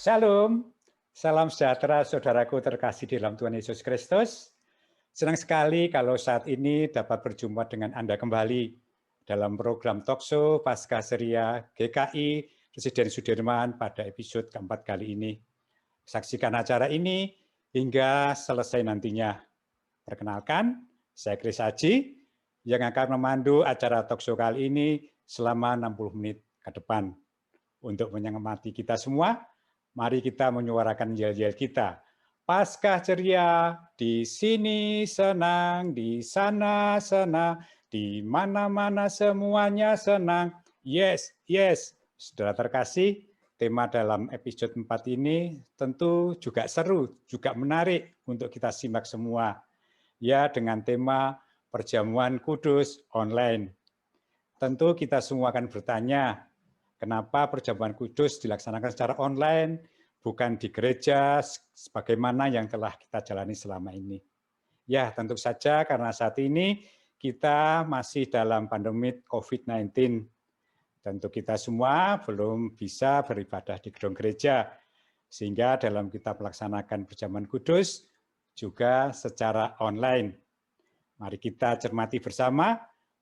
Shalom, salam sejahtera saudaraku terkasih di dalam Tuhan Yesus Kristus. Senang sekali kalau saat ini dapat berjumpa dengan Anda kembali dalam program Talkshow Pasca Ceria GKI Residen Sudirman pada episode keempat kali ini. Saksikan acara ini hingga selesai nantinya. Perkenalkan, saya Chris Haji yang akan memandu acara Talkshow kali ini selama 60 menit ke depan. Untuk menyemangati kita semua, mari kita menyuarakan yel-yel kita. Paskah ceria, di sini senang, di sana senang, di mana-mana semuanya senang. Yes, yes. Saudara terkasih, tema dalam episode 4 ini tentu juga seru, juga menarik untuk kita simak semua. Ya, dengan tema perjamuan kudus online. Tentu kita semua akan bertanya, kenapa perjamuan kudus dilaksanakan secara online, bukan di gereja, sebagaimana yang telah kita jalani selama ini? Ya, tentu saja karena saat ini kita masih dalam pandemi COVID-19. Tentu kita semua belum bisa beribadah di gedung gereja, sehingga dalam kita melaksanakan perjamuan kudus juga secara online. Mari kita cermati bersama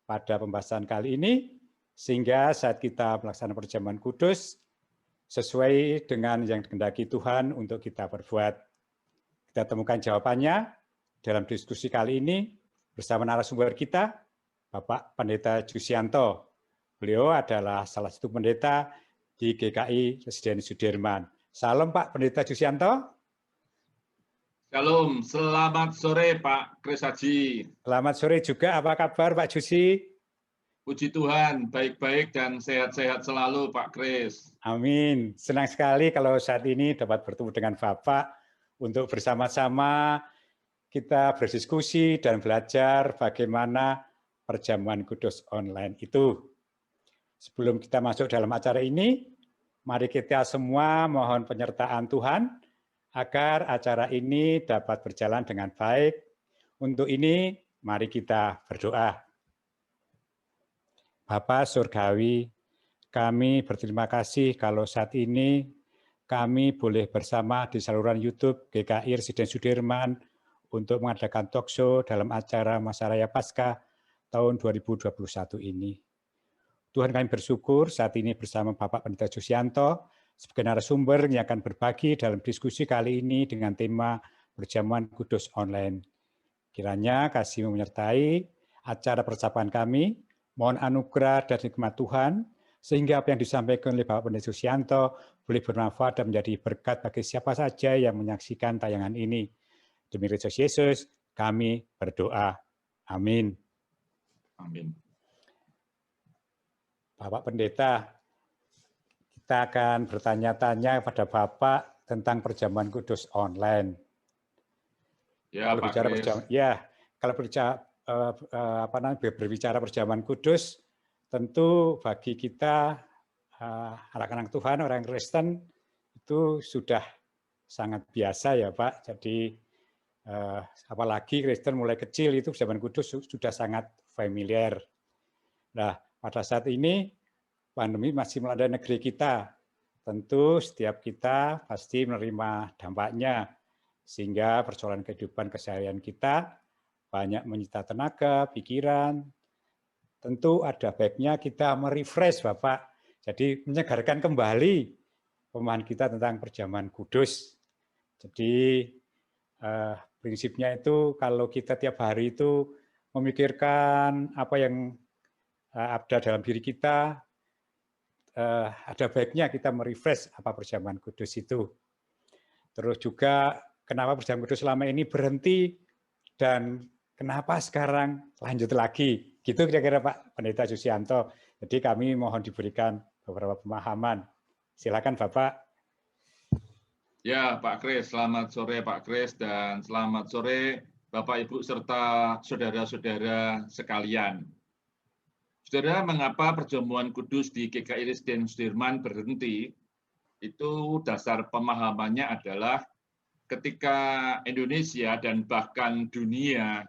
pada pembahasan kali ini, sehingga saat kita melaksanakan perjamuan kudus, sesuai dengan yang dikehendaki Tuhan untuk kita perbuat. Kita temukan jawabannya dalam diskusi kali ini bersama narasumber kita, Bapak Pendeta Jusianto. Beliau adalah salah satu pendeta di GKI Residen Sudirman. Salam Pak Pendeta Jusianto. Shalom, selamat sore Pak Chris Haji. Selamat sore juga, apa kabar Pak Jusi? Puji Tuhan, baik-baik dan sehat-sehat selalu Pak Chris. Amin. Senang sekali kalau saat ini dapat bertemu dengan Bapak untuk bersama-sama kita berdiskusi dan belajar bagaimana perjamuan kudus online itu. Sebelum kita masuk dalam acara ini, mari kita semua mohon penyertaan Tuhan agar acara ini dapat berjalan dengan baik. Untuk ini, mari kita berdoa. Bapa Surgawi, kami berterima kasih kalau saat ini kami boleh bersama di saluran YouTube GKI Residen Sudirman untuk mengadakan talkshow dalam acara Masa Raya Paskah tahun 2021 ini. Tuhan, kami bersyukur saat ini bersama Bapak Pendeta Jusianto sebagai narasumber yang akan berbagi dalam diskusi kali ini dengan tema perjamuan kudus online. Kiranya kasih menyertai acara persahabatan kami. Mohon anugerah dan hikmat Tuhan, sehingga apa yang disampaikan oleh Bapak Pendeta Jusianto boleh bermanfaat dan menjadi berkat bagi siapa saja yang menyaksikan tayangan ini. Demi Kristus Yesus, kami berdoa. Amin. Amin. Bapak Pendeta, kita akan bertanya-tanya kepada Bapak tentang perjamuan kudus online. Ya, Pak Chris. Kalau berbicara perjamuan kudus, tentu bagi kita anak-anak Tuhan, orang Kristen itu sudah sangat biasa ya Pak. Jadi apalagi Kristen mulai kecil itu perjamuan kudus sudah sangat familiar. Nah, pada saat ini pandemi masih melanda negeri kita. Tentu setiap kita pasti menerima dampaknya, sehingga persoalan kehidupan keseharian kita banyak menyita tenaga, pikiran. Tentu ada baiknya kita merefresh Bapak. Jadi menyegarkan kembali pemahaman kita tentang perjamuan kudus. Jadi prinsipnya itu kalau kita tiap hari itu memikirkan apa yang ada dalam diri kita, ada baiknya kita merefresh apa perjamuan kudus itu. Terus juga kenapa perjamuan kudus selama ini berhenti dan kenapa sekarang lanjut lagi? Gitu kira-kira Pak Pendeta Jusianto. Jadi kami mohon diberikan beberapa pemahaman. Silakan Bapak. Ya Pak Chris, selamat sore Pak Chris dan selamat sore Bapak Ibu serta saudara-saudara sekalian. Saudara, mengapa perjamuan kudus di GKI Residen Sudirman berhenti? Itu dasar pemahamannya adalah ketika Indonesia dan bahkan dunia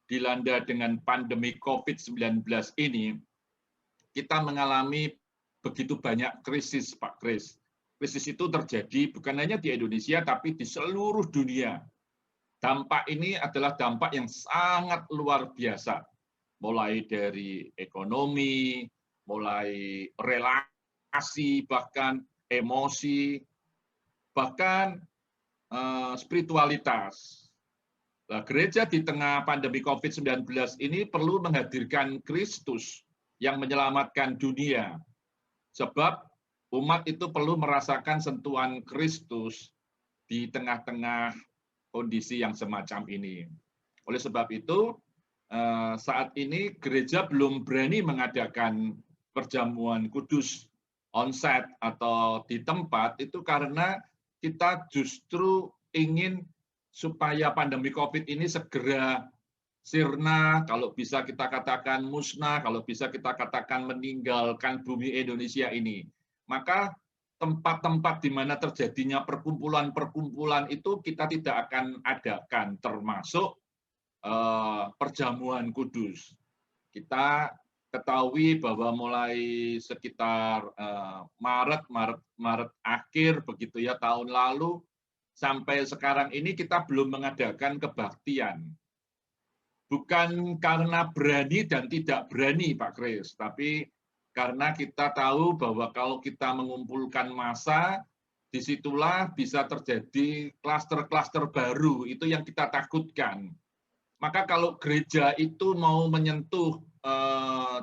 dilanda dengan pandemi COVID-19 ini, kita mengalami begitu banyak krisis, Pak Chris. krisis itu terjadi bukan hanya di Indonesia, tapi di seluruh dunia. Dampak ini adalah dampak yang sangat luar biasa, mulai dari ekonomi, mulai relasi, bahkan emosi, bahkan spiritualitas. Nah, gereja di tengah pandemi COVID-19 ini perlu menghadirkan Kristus yang menyelamatkan dunia. Sebab umat itu perlu merasakan sentuhan Kristus di tengah-tengah kondisi yang semacam ini. Oleh sebab itu, saat ini gereja belum berani mengadakan perjamuan kudus onsite atau di tempat itu karena kita justru ingin supaya pandemi COVID ini segera sirna, kalau bisa kita katakan musnah, kalau bisa kita katakan meninggalkan bumi Indonesia ini. Maka tempat-tempat di mana terjadinya perkumpulan-perkumpulan itu kita tidak akan adakan, termasuk perjamuan kudus. Kita ketahui bahwa mulai sekitar Maret akhir begitu ya tahun lalu sampai sekarang ini kita belum mengadakan kebaktian. Bukan karena berani dan tidak berani Pak Kris, tapi karena kita tahu bahwa kalau kita mengumpulkan massa, disitulah bisa terjadi klaster-klaster baru, itu yang kita takutkan. Maka kalau gereja itu mau menyentuh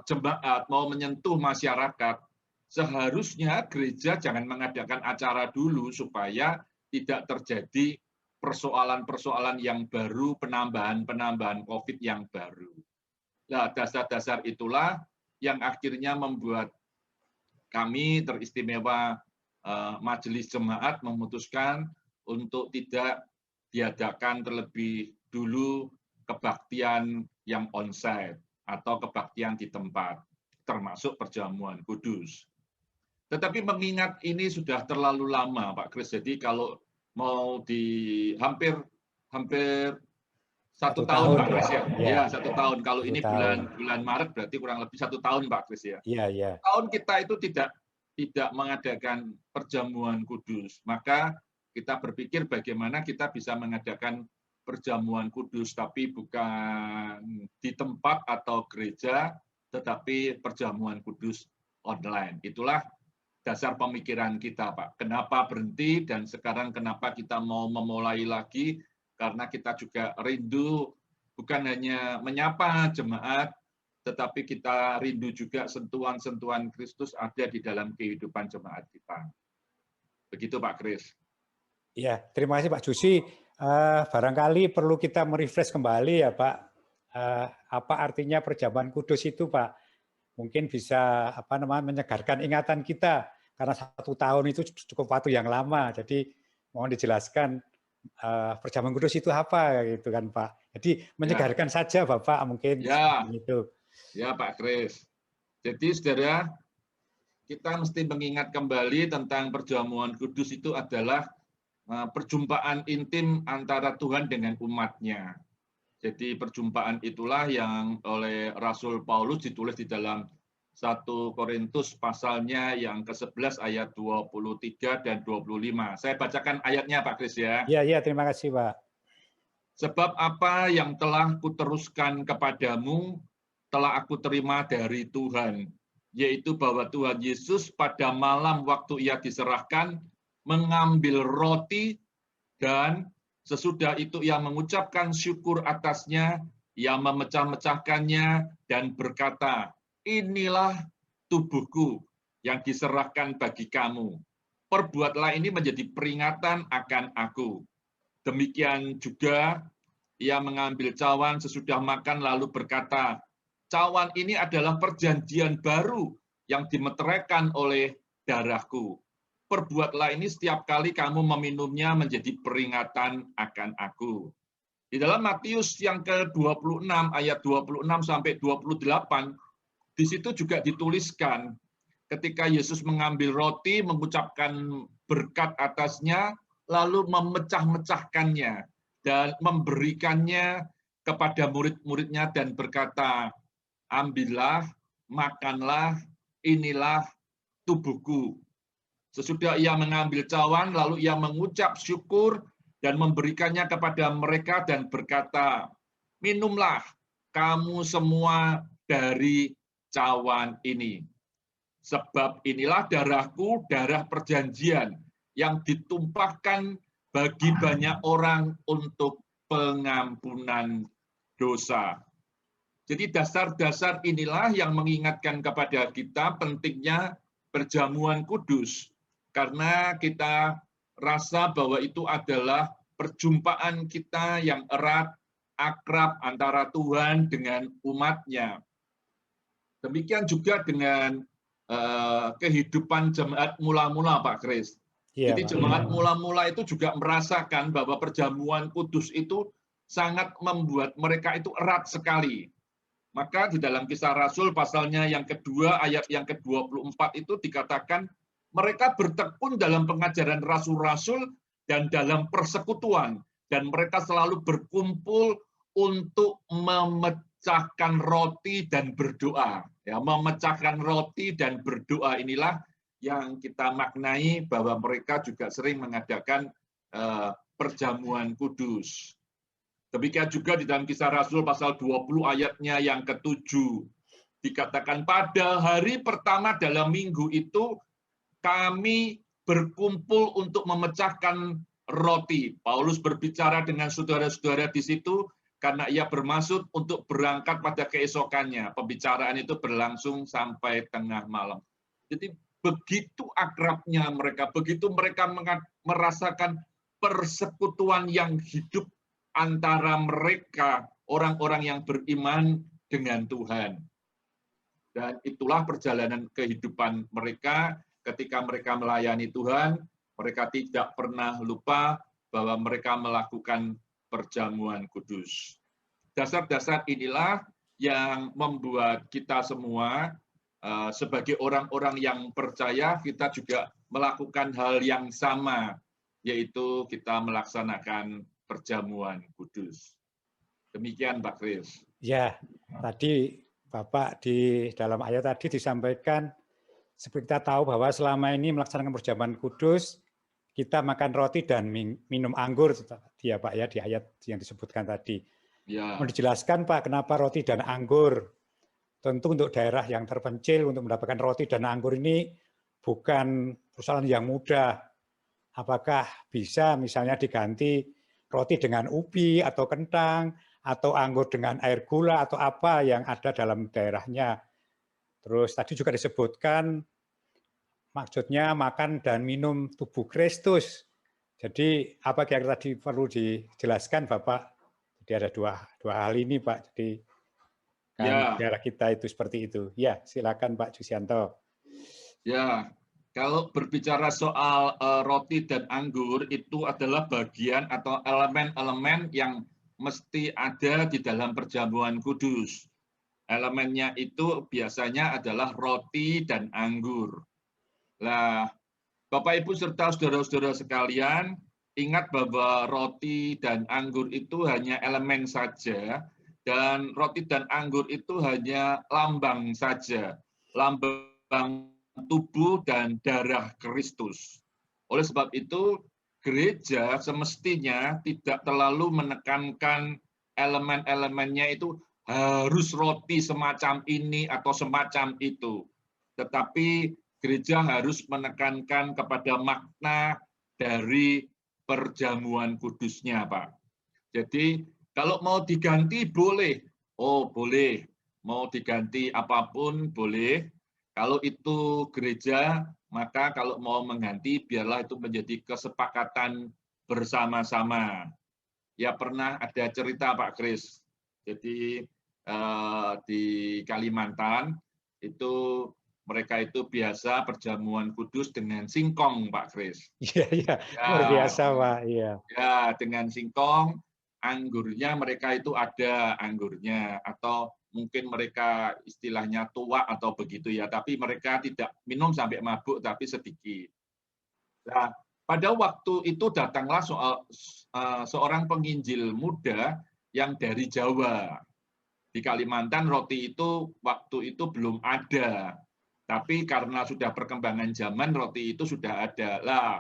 jemaat, mau menyentuh masyarakat, seharusnya gereja jangan mengadakan acara dulu supaya tidak terjadi persoalan-persoalan yang baru, penambahan-penambahan COVID yang baru. Nah, dasar-dasar itulah yang akhirnya membuat kami teristimewa Majelis Jemaat memutuskan untuk tidak diadakan terlebih dulu kebaktian yang onsite atau kebaktian di tempat, termasuk perjamuan kudus. Tetapi mengingat ini sudah terlalu lama, Pak Kris, jadi kalau mau di hampir 1 tahun Pak Kris ya. Ya, 1 tahun. Kalau ini bulan Maret berarti kurang lebih 1 tahun Pak Kris ya. Iya. Tahun kita itu tidak mengadakan perjamuan kudus. Maka kita berpikir bagaimana kita bisa mengadakan perjamuan kudus, tapi bukan di tempat atau gereja, tetapi perjamuan kudus online. Itulah dasar pemikiran kita, Pak. Kenapa berhenti dan sekarang kenapa kita mau memulai lagi? Karena kita juga rindu bukan hanya menyapa jemaat, tetapi kita rindu juga sentuhan-sentuhan Kristus ada di dalam kehidupan jemaat kita. Begitu Pak Kris. Ya, terima kasih Pak Jusi. Barangkali perlu kita merefresh kembali ya Pak. Apa artinya perjamuan kudus itu Pak? Mungkin bisa menyegarkan ingatan kita karena 1 tahun itu cukup waktu yang lama. Jadi mohon dijelaskan perjamuan kudus itu apa gitu kan Pak. Jadi menyegarkan saja Bapak mungkin itu. Ya Pak Kris. Jadi saudara, kita mesti mengingat kembali tentang perjamuan kudus itu adalah perjumpaan intim antara Tuhan dengan umatnya. Jadi perjumpaan itulah yang oleh Rasul Paulus ditulis di dalam 1 Korintus pasalnya yang ke-11 ayat 23 dan 25. Saya bacakan ayatnya Pak Kris ya. Iya, terima kasih Pak. Sebab apa yang telah kuteruskan kepadamu telah aku terima dari Tuhan, yaitu bahwa Tuhan Yesus pada malam waktu ia diserahkan mengambil roti dan sesudah itu ia mengucapkan syukur atasnya, ia memecah-mecahkannya dan berkata, inilah tubuhku yang diserahkan bagi kamu. Perbuatlah ini menjadi peringatan akan aku. Demikian juga ia mengambil cawan sesudah makan lalu berkata, cawan ini adalah perjanjian baru yang dimeteraikan oleh darahku. Perbuatlah ini setiap kali kamu meminumnya menjadi peringatan akan aku. Di dalam Matius yang ke-26 ayat 26 sampai 28, di situ juga dituliskan ketika Yesus mengambil roti, mengucapkan berkat atasnya, lalu memecah-mecahkannya dan memberikannya kepada murid-muridnya dan berkata, ambillah, makanlah, inilah tubuhku. Sesudah ia mengambil cawan, lalu ia mengucap syukur dan memberikannya kepada mereka dan berkata, minumlah kamu semua dari cawan ini. Sebab inilah darahku, darah perjanjian yang ditumpahkan bagi banyak orang untuk pengampunan dosa. Jadi dasar-dasar inilah yang mengingatkan kepada kita pentingnya perjamuan kudus. Karena kita rasa bahwa itu adalah perjumpaan kita yang erat, akrab antara Tuhan dengan umatnya. Demikian juga dengan kehidupan jemaat mula-mula, Pak Kris. Iya, Jadi Pak. jemaat mula-mula itu juga merasakan bahwa perjamuan kudus itu sangat membuat mereka itu erat sekali. Maka di dalam Kisah Rasul pasalnya yang kedua, ayat yang ke-24 itu dikatakan mereka bertekun dalam pengajaran rasul-rasul dan dalam persekutuan. Dan mereka selalu berkumpul untuk memecahkan roti dan berdoa. Ya, memecahkan roti dan berdoa inilah yang kita maknai bahwa mereka juga sering mengadakan perjamuan kudus. Demikian juga di dalam Kisah Rasul pasal 20 ayatnya yang ke-7. Dikatakan pada hari pertama dalam minggu itu kami berkumpul untuk memecahkan roti. Paulus berbicara dengan saudara-saudara di situ karena ia bermaksud untuk berangkat pada keesokannya. Pembicaraan itu berlangsung sampai tengah malam. Jadi begitu akrabnya mereka, begitu mereka merasakan persekutuan yang hidup antara mereka, orang-orang yang beriman dengan Tuhan. Dan itulah perjalanan kehidupan mereka ketika mereka melayani Tuhan, mereka tidak pernah lupa bahwa mereka melakukan perjamuan kudus. Dasar-dasar inilah yang membuat kita semua sebagai orang-orang yang percaya, kita juga melakukan hal yang sama, yaitu kita melaksanakan perjamuan kudus. Demikian, Pak Kris. Ya, tadi Bapak di dalam ayat tadi disampaikan, seperti kita tahu bahwa selama ini melaksanakan perjamuan kudus, kita makan roti dan minum anggur, ya Pak ya, di ayat yang disebutkan tadi. Ya. Mau dijelaskan Pak, kenapa roti dan anggur? Tentu untuk daerah yang terpencil, untuk mendapatkan roti dan anggur ini bukan persoalan yang mudah. Apakah bisa misalnya diganti roti dengan ubi atau kentang, atau anggur dengan air gula, atau apa yang ada dalam daerahnya. Terus tadi juga disebutkan, maksudnya makan dan minum tubuh Kristus. Jadi apa kira-kira tadi perlu dijelaskan Bapak? Jadi ada dua hal ini Pak. Jadi kan daerah kita itu seperti itu. Ya, silakan Pak Jusianto. Ya, kalau berbicara soal roti dan anggur, itu adalah bagian atau elemen-elemen yang mesti ada di dalam perjamuan kudus. Elemennya itu biasanya adalah roti dan anggur. Nah, Bapak Ibu serta saudara-saudara sekalian, ingat bahwa roti dan anggur itu hanya elemen saja, dan roti dan anggur itu hanya lambang saja, lambang tubuh dan darah Kristus. Oleh sebab itu, gereja semestinya tidak terlalu menekankan elemen-elemennya itu harus roti semacam ini atau semacam itu. Tetapi gereja harus menekankan kepada makna dari perjamuan kudusnya, Pak. Jadi kalau mau diganti boleh, boleh. Mau diganti apapun boleh. Kalau itu gereja, maka kalau mau mengganti biarlah itu menjadi kesepakatan bersama-sama. Ya pernah ada cerita Pak Kris. Jadi di Kalimantan itu mereka itu biasa perjamuan kudus dengan singkong, Pak Kris. Iya, luar biasa, Pak. Iya. Ya, dengan singkong, anggurnya mereka itu ada anggurnya, atau mungkin mereka istilahnya tua atau begitu ya, tapi mereka tidak minum sampai mabuk, tapi sedikit. Nah, pada waktu itu datanglah seorang penginjil muda yang dari Jawa. Di Kalimantan roti itu waktu itu belum ada. Tapi karena sudah perkembangan zaman, roti itu sudah ada. Lah,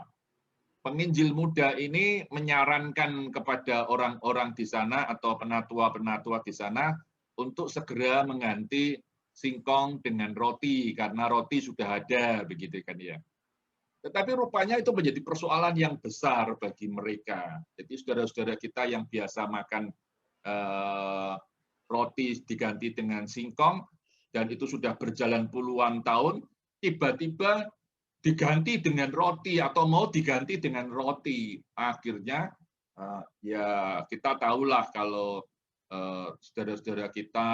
penginjil muda ini menyarankan kepada orang-orang di sana atau penatua-penatua di sana untuk segera mengganti singkong dengan roti, karena roti sudah ada, begitu kan ya. Tetapi rupanya itu menjadi persoalan yang besar bagi mereka. Jadi saudara-saudara kita yang biasa makan roti diganti dengan singkong, dan itu sudah berjalan puluhan tahun, tiba-tiba diganti dengan roti atau mau diganti dengan roti. Akhirnya ya kita tahulah kalau saudara-saudara kita,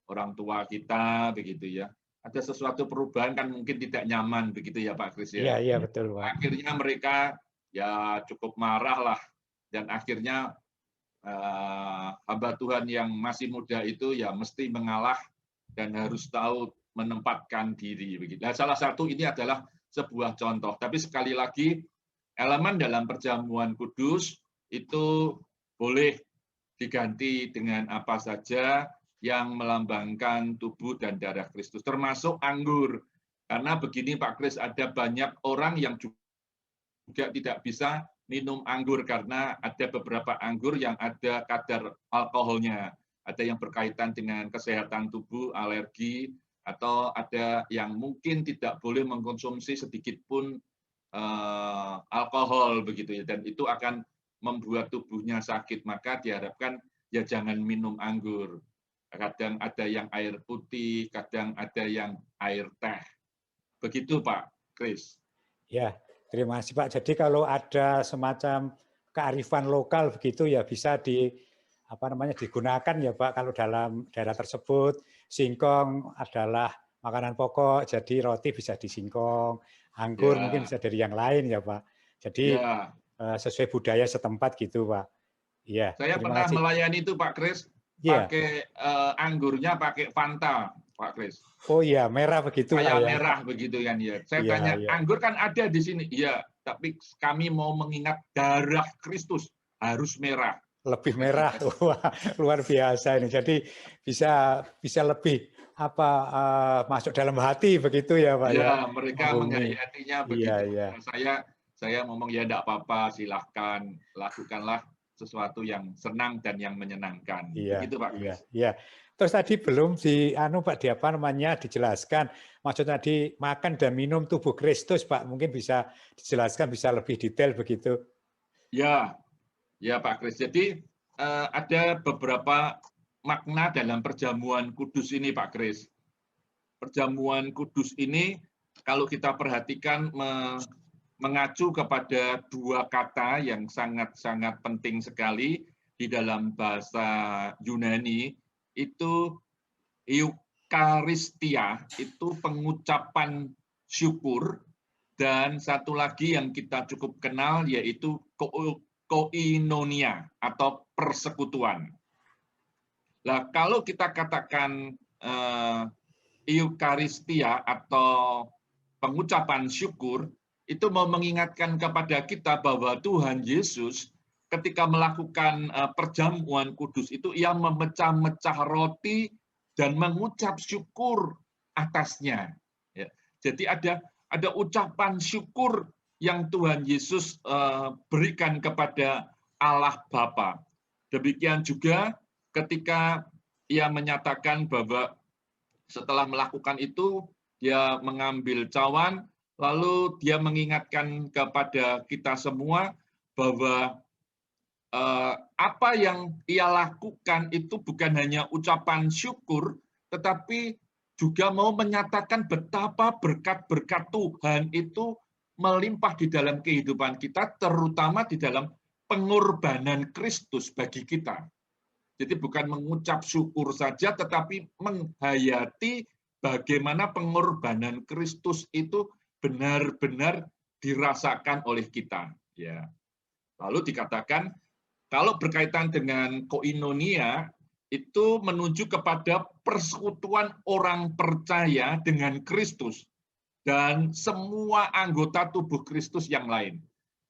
orang tua kita begitu ya, ada sesuatu perubahan kan mungkin tidak nyaman begitu ya Pak Kris ya. Iya, iya betul Pak. Akhirnya mereka ya cukup marah lah, dan akhirnya hamba Tuhan yang masih muda itu ya mesti mengalah dan harus tahu menempatkan diri begitu. Nah, salah satu ini adalah sebuah contoh. Tapi sekali lagi, elemen dalam perjamuan kudus itu boleh diganti dengan apa saja yang melambangkan tubuh dan darah Kristus, termasuk anggur. Karena begini Pak Kris, ada banyak orang yang juga tidak bisa minum anggur karena ada beberapa anggur yang ada kadar alkoholnya. Ada yang berkaitan dengan kesehatan tubuh, alergi, atau ada yang mungkin tidak boleh mengkonsumsi sedikit pun alkohol begitu ya, dan itu akan membuat tubuhnya sakit. Maka diharapkan ya jangan minum anggur. Kadang ada yang air putih, kadang ada yang air teh. Begitu Pak Kris. Ya, terima kasih Pak. Jadi kalau ada semacam kearifan lokal begitu ya bisa digunakan ya Pak, kalau dalam daerah tersebut singkong adalah makanan pokok, jadi roti bisa disingkong, anggur mungkin bisa dari yang lain ya Pak. Jadi sesuai budaya setempat gitu Pak. Iya. Saya pernah melayani itu Pak Kris, pakai anggurnya pakai Fanta Pak Kris. Oh iya, merah begitu kayak ya. Merah begitu kan ya. Saya tanya, anggur kan ada di sini. Iya, tapi kami mau mengingat darah Kristus harus merah. Lebih merah. Wah, luar biasa ini. Jadi bisa lebih masuk dalam hati begitu ya Pak ya. Mereka menghayatinya begitu. Iya. Saya ngomong ya enggak apa-apa, silahkan lakukanlah sesuatu yang senang dan yang menyenangkan. Begitu Pak Kris. Iya. Terus tadi belum dijelaskan maksud tadi makan dan minum tubuh Kristus Pak. Mungkin bisa dijelaskan, bisa lebih detail begitu. Ya Pak Kris. Jadi ada beberapa makna dalam perjamuan kudus ini Pak Kris. Perjamuan kudus ini kalau kita perhatikan mengacu kepada dua kata yang sangat-sangat penting sekali di dalam bahasa Yunani, itu Eucharistia, itu pengucapan syukur, dan satu lagi yang kita cukup kenal yaitu koinonia atau persekutuan. Nah, kalau kita katakan Eucharistia atau pengucapan syukur, itu mau mengingatkan kepada kita bahwa Tuhan Yesus ketika melakukan perjamuan kudus itu ia memecah-mecah roti dan mengucap syukur atasnya. Ya. Jadi ada ucapan syukur yang Tuhan Yesus berikan kepada Allah Bapa. Demikian juga ketika ia menyatakan bahwa setelah melakukan itu dia mengambil cawan, lalu dia mengingatkan kepada kita semua bahwa apa yang ia lakukan itu bukan hanya ucapan syukur, tetapi juga mau menyatakan betapa berkat-berkat Tuhan itu melimpah di dalam kehidupan kita, terutama di dalam pengorbanan Kristus bagi kita. Jadi bukan mengucap syukur saja, tetapi menghayati bagaimana pengorbanan Kristus itu benar-benar dirasakan oleh kita. Ya. Lalu dikatakan, kalau berkaitan dengan koinonia, itu menuju kepada persekutuan orang percaya dengan Kristus dan semua anggota tubuh Kristus yang lain.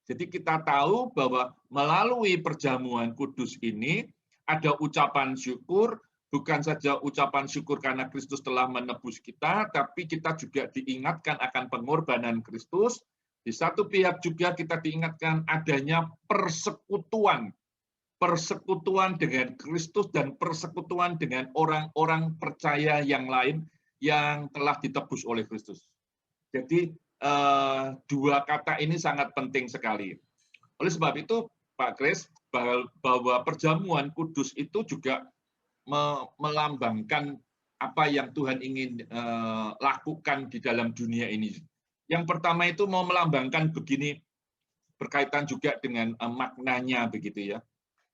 Jadi kita tahu bahwa melalui perjamuan kudus ini ada ucapan syukur, bukan saja ucapan syukur karena Kristus telah menebus kita, tapi kita juga diingatkan akan pengorbanan Kristus. Di satu pihak juga kita diingatkan adanya persekutuan dengan Kristus dan persekutuan dengan orang-orang percaya yang lain yang telah ditebus oleh Kristus. Jadi dua kata ini sangat penting sekali. Oleh sebab itu, Pak Kris, bahwa perjamuan kudus itu juga melambangkan apa yang Tuhan ingin lakukan di dalam dunia ini. Yang pertama itu mau melambangkan begini, berkaitan juga dengan maknanya begitu ya.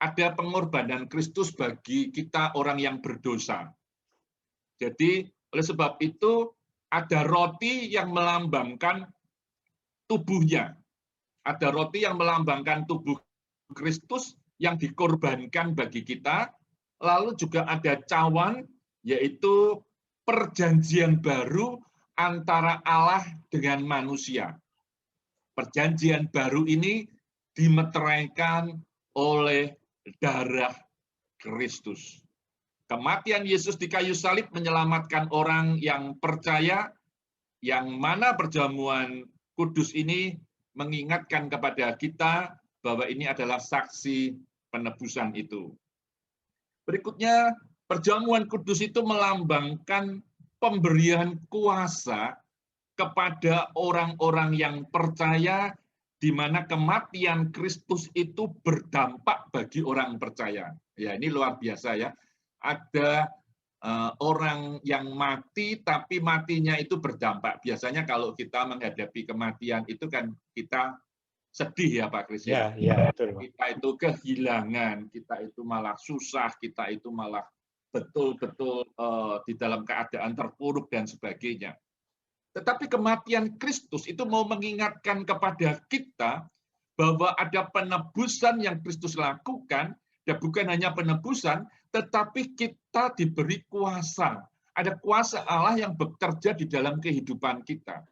Ada pengorbanan Kristus bagi kita orang yang berdosa. Jadi oleh sebab itu ada roti yang melambangkan tubuhnya. Ada roti yang melambangkan tubuh Kristus yang dikorbankan bagi kita. Lalu juga ada cawan, yaitu perjanjian baru antara Allah dengan manusia. Perjanjian baru ini dimeteraikan oleh darah Kristus. Kematian Yesus di kayu salib menyelamatkan orang yang percaya, yang mana perjamuan kudus ini mengingatkan kepada kita bahwa ini adalah saksi penebusan itu. Berikutnya, perjamuan kudus itu melambangkan pemberian kuasa kepada orang-orang yang percaya, di mana kematian Kristus itu berdampak bagi orang percaya. Ya, ini luar biasa ya. Ada orang yang mati, tapi matinya itu berdampak. Biasanya kalau kita menghadapi kematian itu kan kita sedih ya Pak Kris ya. Betul, Pak. Kita itu kehilangan, kita itu malah susah, kita itu malah betul-betul di dalam keadaan terpuruk dan sebagainya. Tetapi kematian Kristus itu mau mengingatkan kepada kita bahwa ada penebusan yang Kristus lakukan, dan bukan hanya penebusan, tetapi kita diberi kuasa. Ada kuasa Allah yang bekerja di dalam kehidupan kita.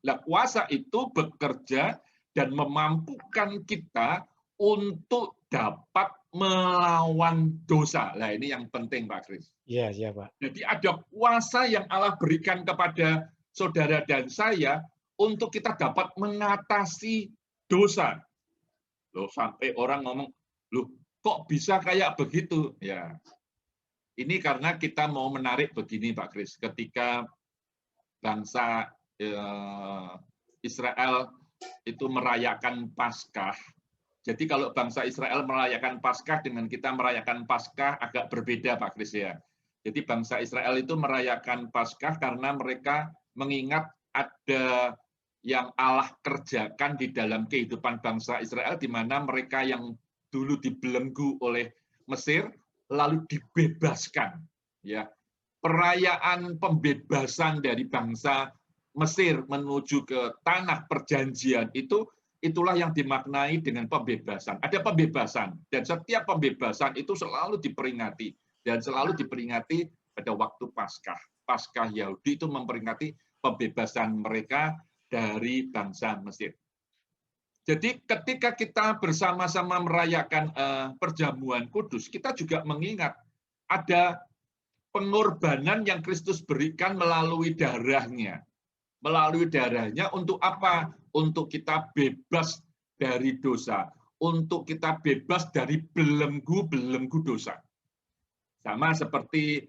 Nah, kuasa itu bekerja dan memampukan kita untuk dapat melawan dosa. Nah, ini yang penting, Pak Kris. Iya, Pak. Jadi ada kuasa yang Allah berikan kepada saudara dan saya untuk kita dapat mengatasi dosa. Loh, sampai orang ngomong, loh kok bisa kayak begitu? Ya, ini karena kita mau menarik begini Pak Kris, ketika bangsa Israel itu merayakan Paskah. Jadi kalau bangsa Israel merayakan Paskah dengan kita merayakan Paskah agak berbeda Pak Kris ya. Jadi bangsa Israel itu merayakan Paskah karena mereka mengingat ada yang Allah kerjakan di dalam kehidupan bangsa Israel, di mana mereka yang dulu dibelenggu oleh Mesir, lalu dibebaskan. Ya, perayaan pembebasan dari bangsa Mesir menuju ke tanah perjanjian itulah yang dimaknai dengan pembebasan. Ada pembebasan, dan setiap pembebasan itu selalu diperingati, dan selalu diperingati pada waktu Paskah. Paskah Yahudi itu memperingati pembebasan mereka dari bangsa Mesir. Jadi ketika kita bersama-sama merayakan perjamuan kudus, kita juga mengingat ada pengorbanan yang Kristus berikan melalui darahnya. Melalui darahnya untuk apa? Untuk kita bebas dari dosa. Untuk kita bebas dari belenggu-belenggu dosa. Sama seperti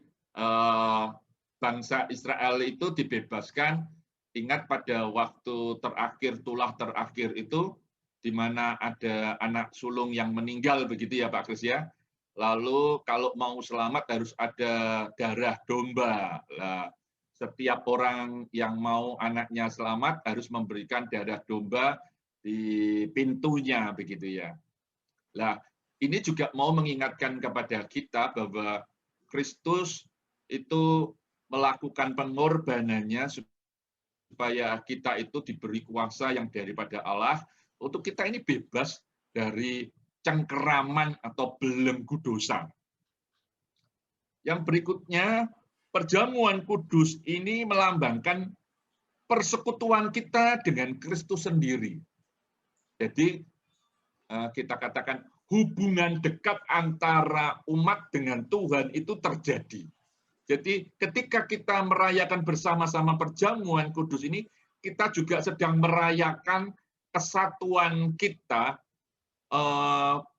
bangsa Israel itu dibebaskan, ingat pada waktu terakhir, tulah terakhir itu, di mana ada anak sulung yang meninggal begitu ya Pak Kris ya. Lalu kalau mau selamat harus ada darah domba. Nah, setiap orang yang mau anaknya selamat harus memberikan darah domba di pintunya begitu ya. Nah, ini juga mau mengingatkan kepada kita bahwa Kristus itu melakukan pengorbanannya supaya kita itu diberi kuasa yang daripada Allah untuk kita ini bebas dari cengkeraman atau belenggu dosa. Yang berikutnya, perjamuan kudus ini melambangkan persekutuan kita dengan Kristus sendiri. Jadi kita katakan, hubungan dekat antara umat dengan Tuhan itu terjadi. Jadi ketika kita merayakan bersama-sama perjamuan kudus ini, kita juga sedang merayakan kesatuan kita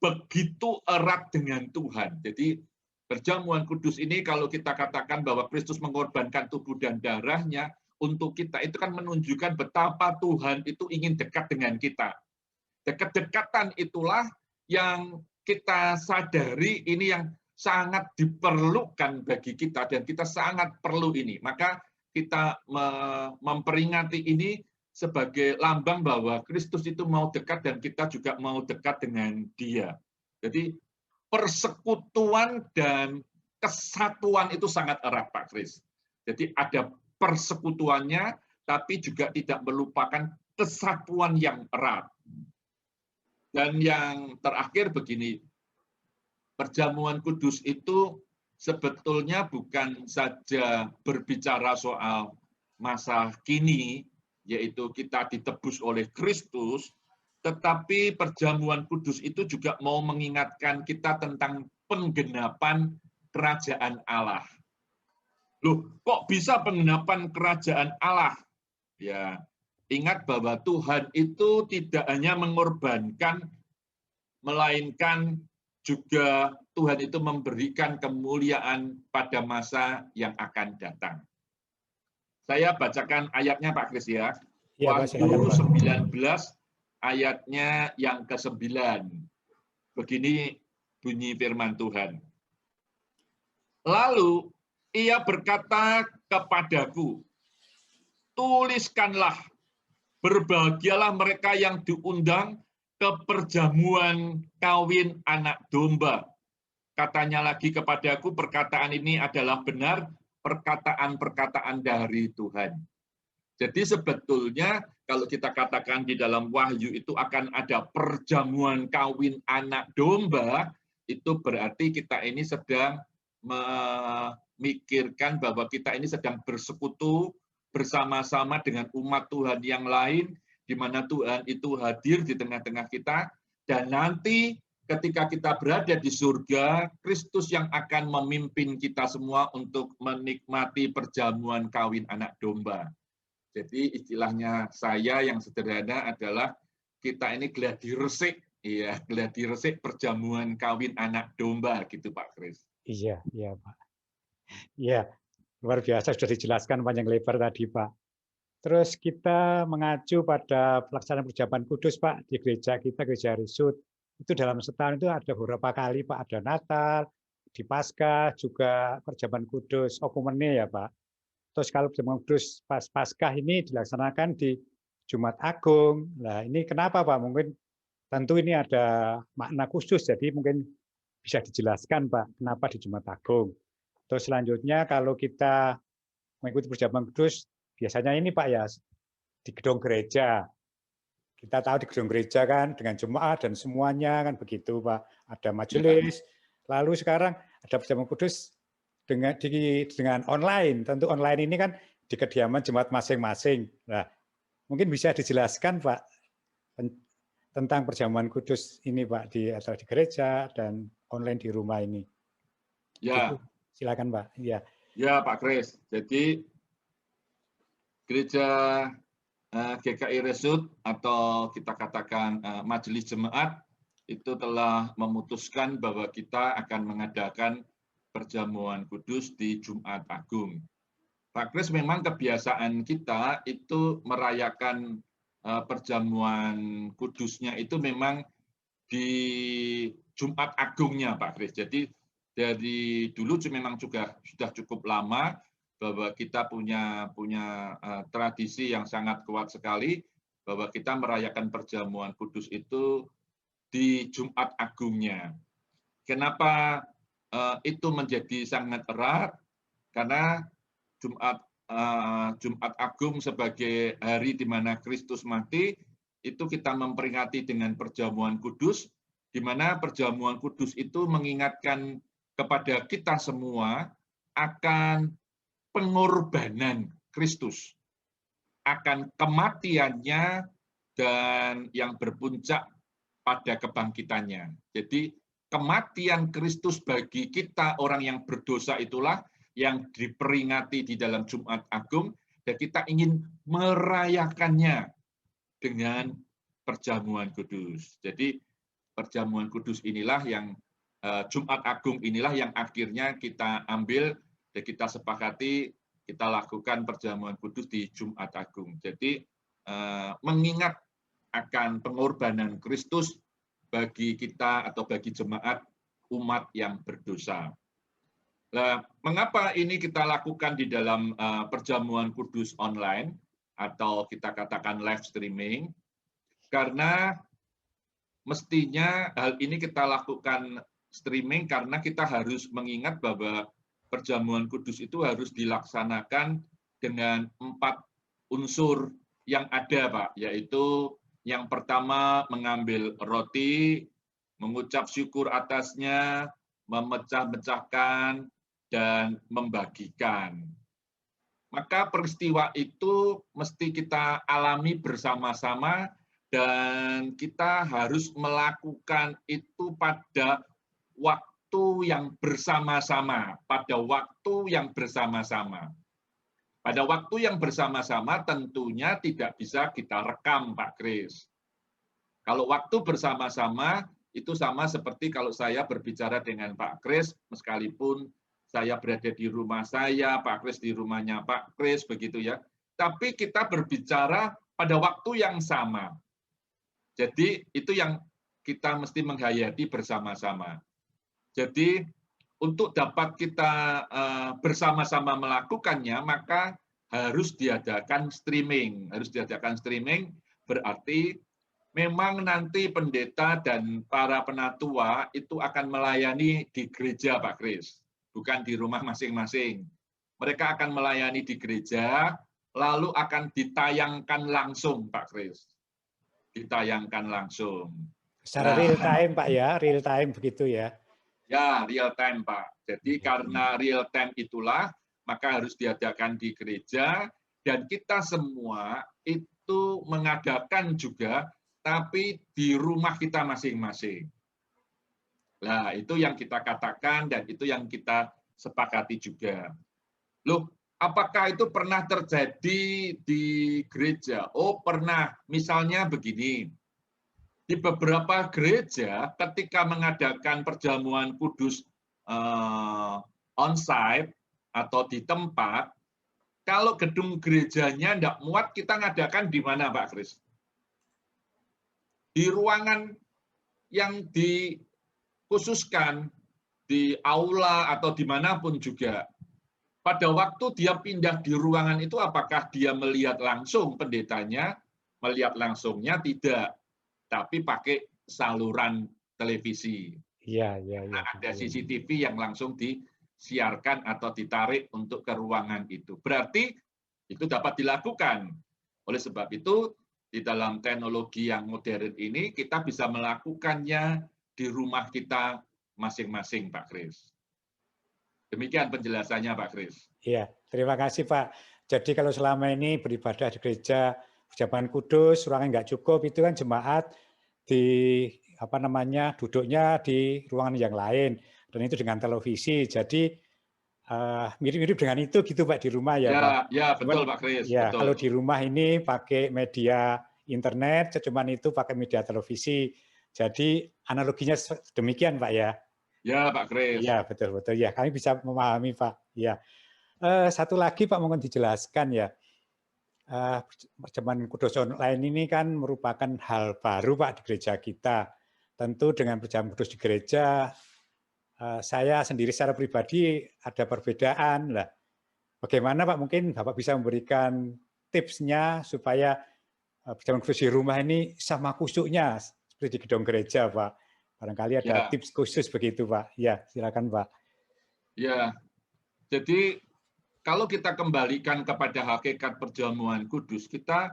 begitu erat dengan Tuhan. Jadi perjamuan kudus ini kalau kita katakan bahwa Kristus mengorbankan tubuh dan darahnya untuk kita, itu kan menunjukkan betapa Tuhan itu ingin dekat dengan kita. Dekat-dekatan itulah yang kita sadari ini yang sangat diperlukan bagi kita dan kita sangat perlu ini. Maka kita memperingati ini sebagai lambang bahwa Kristus itu mau dekat dan kita juga mau dekat dengan Dia. Jadi persekutuan dan kesatuan itu sangat erat, Pak Kris. Jadi ada persekutuannya, tapi juga tidak melupakan kesatuan yang erat. Dan yang terakhir begini, perjamuan kudus itu sebetulnya bukan saja berbicara soal masa kini, yaitu kita ditebus oleh Kristus, tetapi perjamuan kudus itu juga mau mengingatkan kita tentang penggenapan kerajaan Allah. Loh, kok bisa penggenapan kerajaan Allah? Ya, ingat bahwa Tuhan itu tidak hanya mengorbankan, melainkan juga Tuhan itu memberikan kemuliaan pada masa yang akan datang. Saya bacakan ayatnya Pak Kris ya. Wahyu 19 ayatnya yang ke-9. Begini bunyi firman Tuhan. Lalu ia berkata kepadaku, tuliskanlah, berbahagialah mereka yang diundang ke perjamuan kawin anak domba. Katanya lagi kepadaku, perkataan ini adalah benar, perkataan-perkataan dari Tuhan. Jadi sebetulnya kalau kita katakan di dalam Wahyu itu akan ada perjamuan kawin anak domba, itu berarti kita ini sedang memikirkan bahwa kita ini sedang bersekutu bersama-sama dengan umat Tuhan yang lain, di mana Tuhan itu hadir di tengah-tengah kita, dan nanti ketika kita berada di surga, Kristus yang akan memimpin kita semua untuk menikmati perjamuan kawin anak domba. Jadi istilahnya saya yang sederhana adalah kita ini gladi resik, ya, gladi resik perjamuan kawin anak domba gitu Pak Kris. Iya, iya Pak. Iya, luar biasa sudah dijelaskan panjang lebar tadi Pak. Terus kita mengacu pada pelaksanaan perjamuan kudus Pak di gereja kita, Gereja Risut. Itu dalam setahun itu ada beberapa kali Pak, ada Natal, di Paskah juga perjamuan kudus, okumene ya Pak. Terus kalau perjamuan kudus pas Paskah ini dilaksanakan di Jumat Agung. Nah ini kenapa Pak? Mungkin tentu ini ada makna khusus, jadi mungkin bisa dijelaskan Pak, kenapa di Jumat Agung. Terus selanjutnya kalau kita mengikuti perjamuan kudus, biasanya ini Pak ya, di gedung gereja. Kita tahu di gedung gereja kan dengan jemaat dan semuanya kan begitu Pak. Ada majelis. Lalu sekarang ada perjamuan kudus dengan online. Tentu online ini kan di kediaman jemaat masing-masing. Nah, mungkin bisa dijelaskan Pak tentang perjamuan kudus ini Pak di gereja dan online di rumah ini. Ya. Silakan Pak. Ya. Ya Pak Kris. Jadi gereja GKI Resut atau kita katakan Majelis Jemaat itu telah memutuskan bahwa kita akan mengadakan perjamuan kudus di Jumat Agung. Pak Kris, memang kebiasaan kita itu merayakan perjamuan kudusnya itu memang di Jumat Agungnya Pak Kris. Jadi dari dulu memang juga sudah cukup lama bahwa kita punya tradisi yang sangat kuat sekali bahwa kita merayakan perjamuan kudus itu di Jumat Agungnya. Kenapa itu menjadi sangat erat? Karena Jumat Agung sebagai hari di mana Kristus mati, itu kita memperingati dengan perjamuan kudus, di mana perjamuan kudus itu mengingatkan kepada kita semua akan pengorbanan Kristus, akan kematiannya, dan yang berpuncak pada kebangkitannya. Jadi kematian Kristus bagi kita orang yang berdosa itulah yang diperingati di dalam Jumat Agung, dan kita ingin merayakannya dengan perjamuan kudus. Jadi perjamuan kudus inilah yang Jumat Agung inilah yang akhirnya kita ambil dan kita sepakati kita lakukan perjamuan kudus di Jumat Agung. Jadi mengingat akan pengorbanan Kristus bagi kita atau bagi jemaat umat yang berdosa. Nah, mengapa ini kita lakukan di dalam perjamuan kudus online atau kita katakan live streaming? Karena mestinya hal ini kita lakukan streaming karena kita harus mengingat bahwa perjamuan kudus itu harus dilaksanakan dengan 4 unsur yang ada, Pak, yaitu yang pertama mengambil roti, mengucap syukur atasnya, memecah-mecahkan, dan membagikan. Maka peristiwa itu mesti kita alami bersama-sama dan kita harus melakukan itu pada waktu yang bersama-sama, pada waktu yang bersama-sama. Pada waktu yang bersama-sama tentunya tidak bisa kita rekam, Pak Kris. Kalau waktu bersama-sama itu sama seperti kalau saya berbicara dengan Pak Kris, meskipun saya berada di rumah saya, Pak Kris di rumahnya Pak Kris, begitu ya. Tapi kita berbicara pada waktu yang sama. Jadi itu yang kita mesti menghayati bersama-sama. Jadi untuk dapat kita bersama-sama melakukannya, maka harus diadakan streaming. Harus diadakan streaming berarti memang nanti pendeta dan para penatua itu akan melayani di gereja, Pak Kris, bukan di rumah masing-masing. Mereka akan melayani di gereja, lalu akan ditayangkan langsung, Pak Kris. Ditayangkan langsung. Secara real time, Pak ya, real time begitu ya. Ya, real time, Pak. Jadi karena real time itulah, maka harus diadakan di gereja, dan kita semua itu mengadakan juga, tapi di rumah kita masing-masing. Nah, itu yang kita katakan, dan itu yang kita sepakati juga. Loh, apakah itu pernah terjadi di gereja? Oh, pernah. Misalnya begini, di beberapa gereja ketika mengadakan perjamuan kudus on-site atau di tempat, kalau gedung gerejanya tidak muat, kita ngadakan di mana, Pak Kris? Di ruangan yang dikhususkan, di aula atau dimanapun juga. Pada waktu dia pindah di ruangan itu, apakah dia melihat langsung pendetanya? Melihat langsungnya tidak, tapi pakai saluran televisi. Iya, iya, iya. Ada CCTV yang langsung disiarkan atau ditarik untuk ke ruangan itu. Berarti itu dapat dilakukan. Oleh sebab itu, di dalam teknologi yang modern ini, kita bisa melakukannya di rumah kita masing-masing, Pak Kris. Demikian penjelasannya, Pak Kris. Iya, terima kasih, Pak. Jadi kalau selama ini beribadah di gereja perjamuan kudus, ruangan nggak cukup, itu kan jemaat di duduknya di ruangan yang lain, dan itu dengan televisi. Jadi mirip-mirip dengan itu gitu, Pak, di rumah ya, Pak. Ya, betul, Pak Kris. Ya, betul. kalau di rumah ini pakai media internet, cuman itu pakai media televisi. Jadi analoginya demikian, Pak ya. Ya, Pak Kris. Ya, betul-betul ya. Kami bisa memahami, Pak. Ya. Satu lagi, Pak, mungkin dijelaskan ya. Perjamuan kudus online ini kan merupakan hal baru, Pak, di gereja kita. Tentu dengan perjamuan kudus di gereja, saya sendiri secara pribadi ada perbedaan lah. Bagaimana, Pak? Mungkin Bapak bisa memberikan tipsnya supaya perjamuan kudus di rumah ini sama khusyuknya seperti di gedung gereja, Pak. Barangkali ada tips khusus begitu, Pak. Ya, silakan, Pak. Ya, jadi kalau kita kembalikan kepada hakikat perjamuan kudus, kita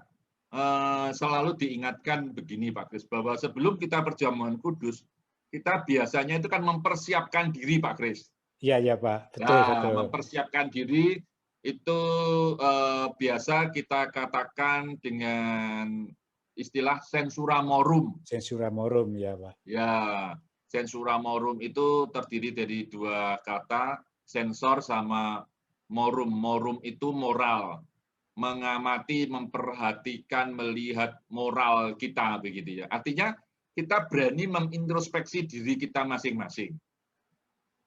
selalu diingatkan begini, Pak Kris, bahwa sebelum kita perjamuan kudus, kita biasanya itu kan mempersiapkan diri, Pak Kris. Iya, iya, Pak. Betul, betul. Mempersiapkan diri itu biasa kita katakan dengan istilah sensura morum. Sensura morum, ya Pak. Ya, sensura morum itu terdiri dari dua kata, sensor sama morum. Morum itu moral, mengamati, memperhatikan, melihat moral kita, begitu ya. Artinya kita berani mengintrospeksi diri kita masing-masing.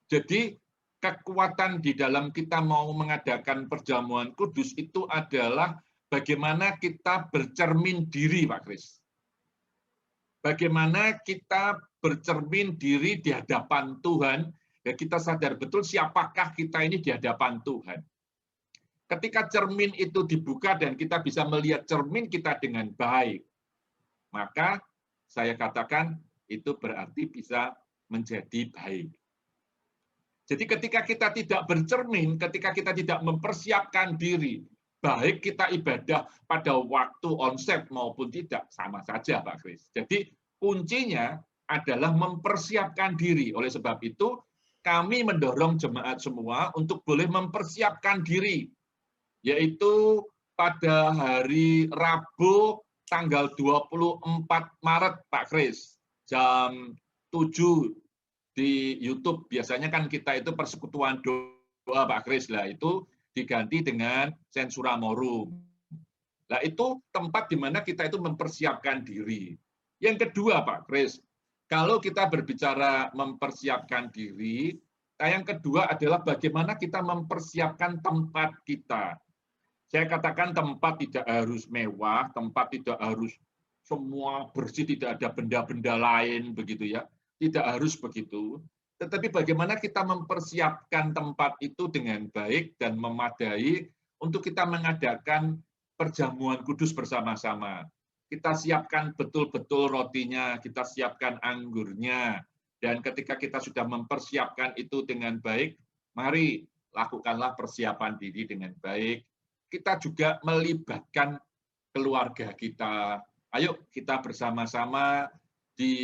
Jadi kekuatan di dalam kita mau mengadakan perjamuan kudus itu adalah bagaimana kita bercermin diri, Pak Kris. Bagaimana kita bercermin diri di hadapan Tuhan, dan kita sadar betul siapakah kita ini di hadapan Tuhan. Ketika cermin itu dibuka dan kita bisa melihat cermin kita dengan baik, maka saya katakan itu berarti bisa menjadi baik. Jadi ketika kita tidak bercermin, ketika kita tidak mempersiapkan diri, baik kita ibadah pada waktu onset maupun tidak, sama saja Pak Kris. Jadi kuncinya adalah mempersiapkan diri. Oleh sebab itu, kami mendorong jemaat semua untuk boleh mempersiapkan diri, yaitu pada hari Rabu tanggal 24 Maret, Pak Kris, jam 7 di YouTube. Biasanya kan kita itu persekutuan doa, Pak Kris, lah itu diganti dengan sensura morum. Nah, itu tempat di mana kita itu mempersiapkan diri. Yang kedua, Pak Kris, kalau kita berbicara mempersiapkan diri, yang kedua adalah bagaimana kita mempersiapkan tempat kita. Saya katakan tempat tidak harus mewah, tempat tidak harus semua bersih, tidak ada benda-benda lain, begitu ya. Tidak harus begitu. Tetapi bagaimana kita mempersiapkan tempat itu dengan baik dan memadai untuk kita mengadakan perjamuan kudus bersama-sama. Kita siapkan betul-betul rotinya, kita siapkan anggurnya, dan ketika kita sudah mempersiapkan itu dengan baik, mari lakukanlah persiapan diri dengan baik. Kita juga melibatkan keluarga kita. Ayo kita bersama-sama di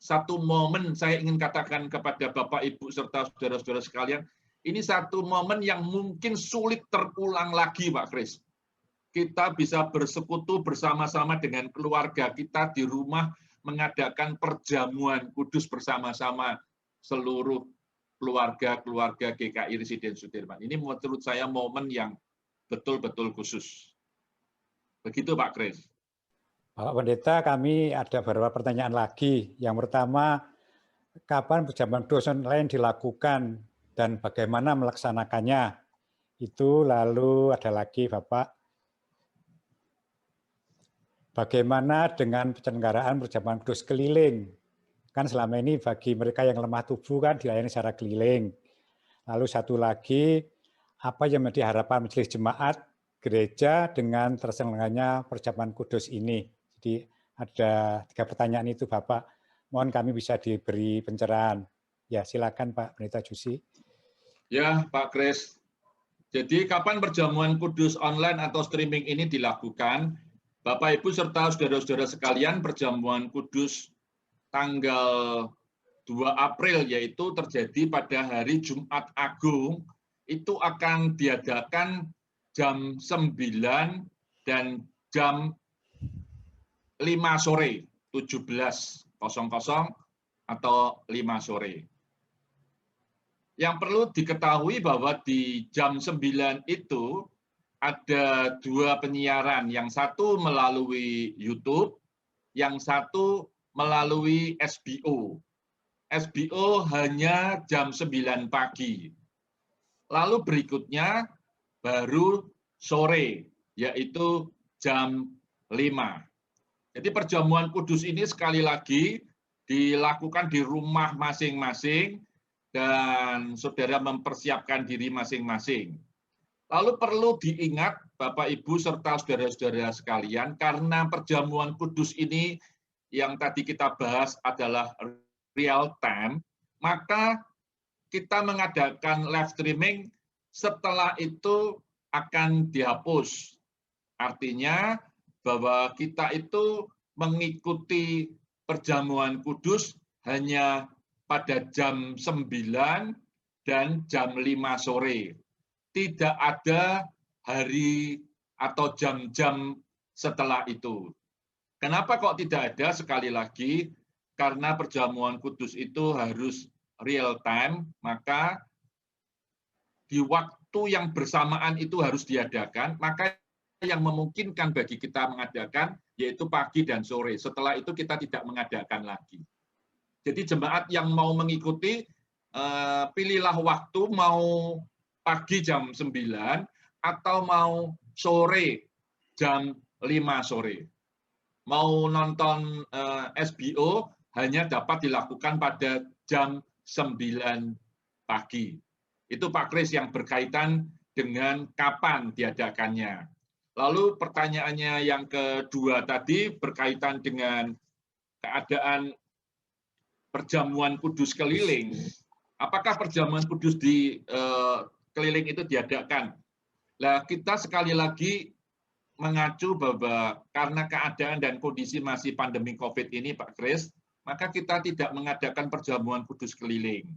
satu momen, saya ingin katakan kepada Bapak, Ibu, serta saudara-saudara sekalian, ini satu momen yang mungkin sulit terulang lagi, Pak Kris. Kita bisa bersekutu bersama-sama dengan keluarga kita di rumah, mengadakan perjamuan kudus bersama-sama seluruh keluarga-keluarga GKI Residen Sudirman. Ini menurut saya momen yang betul-betul khusus. Begitu, Pak Kris. Bapak Pendeta, kami ada beberapa pertanyaan lagi. Yang pertama, kapan perjamuan kudus online dilakukan dan bagaimana melaksanakannya? Itu lalu ada lagi, Bapak. Bagaimana dengan penyelenggaraan perjamuan kudus keliling? Kan selama ini bagi mereka yang lemah tubuh kan dilayani secara keliling. Lalu satu lagi, apa yang menjadi harapan majelis jemaat gereja dengan terselenggaranya perjamuan kudus ini? Jadi ada 3 pertanyaan itu, Bapak. Mohon kami bisa diberi pencerahan. Ya, silakan Pak Pendeta Jusi. Ya, Pak Kris. Jadi kapan perjamuan kudus online atau streaming ini dilakukan? Bapak, Ibu, serta saudara-saudara sekalian, perjamuan kudus tanggal 2 April, yaitu terjadi pada hari Jumat Agung, itu akan diadakan jam 9 dan jam 5 sore, 17.00 atau 5 sore. Yang perlu diketahui bahwa di jam 9 itu ada 2 penyiaran, yang satu melalui YouTube, yang satu melalui SBO. SBO hanya jam 9 pagi. Lalu berikutnya baru sore, yaitu jam 5. Jadi perjamuan kudus ini sekali lagi dilakukan di rumah masing-masing dan saudara mempersiapkan diri masing-masing. Lalu perlu diingat Bapak, Ibu, serta saudara-saudara sekalian, karena perjamuan kudus ini yang tadi kita bahas adalah real time, maka kita mengadakan live streaming, setelah itu akan dihapus. Artinya bahwa kita itu mengikuti perjamuan kudus hanya pada jam 9 dan jam 5 sore. Tidak ada hari atau jam-jam setelah itu. Kenapa kok tidak ada? Sekali lagi, karena perjamuan kudus itu harus real time, maka di waktu yang bersamaan itu harus diadakan, maka yang memungkinkan bagi kita mengadakan yaitu pagi dan sore. Setelah itu kita tidak mengadakan lagi. Jadi jemaat yang mau mengikuti, pilihlah waktu mau pagi jam 9 atau mau sore jam 5 sore. Mau nonton SBO hanya dapat dilakukan pada jam 9 pagi. Itu Pak Kris yang berkaitan dengan kapan diadakannya. Lalu pertanyaannya yang kedua tadi berkaitan dengan keadaan perjamuan kudus keliling. Apakah perjamuan kudus di keliling itu diadakan? Nah, kita sekali lagi mengacu bahwa karena keadaan dan kondisi masih pandemi COVID ini, Pak Kris, maka kita tidak mengadakan perjamuan kudus keliling.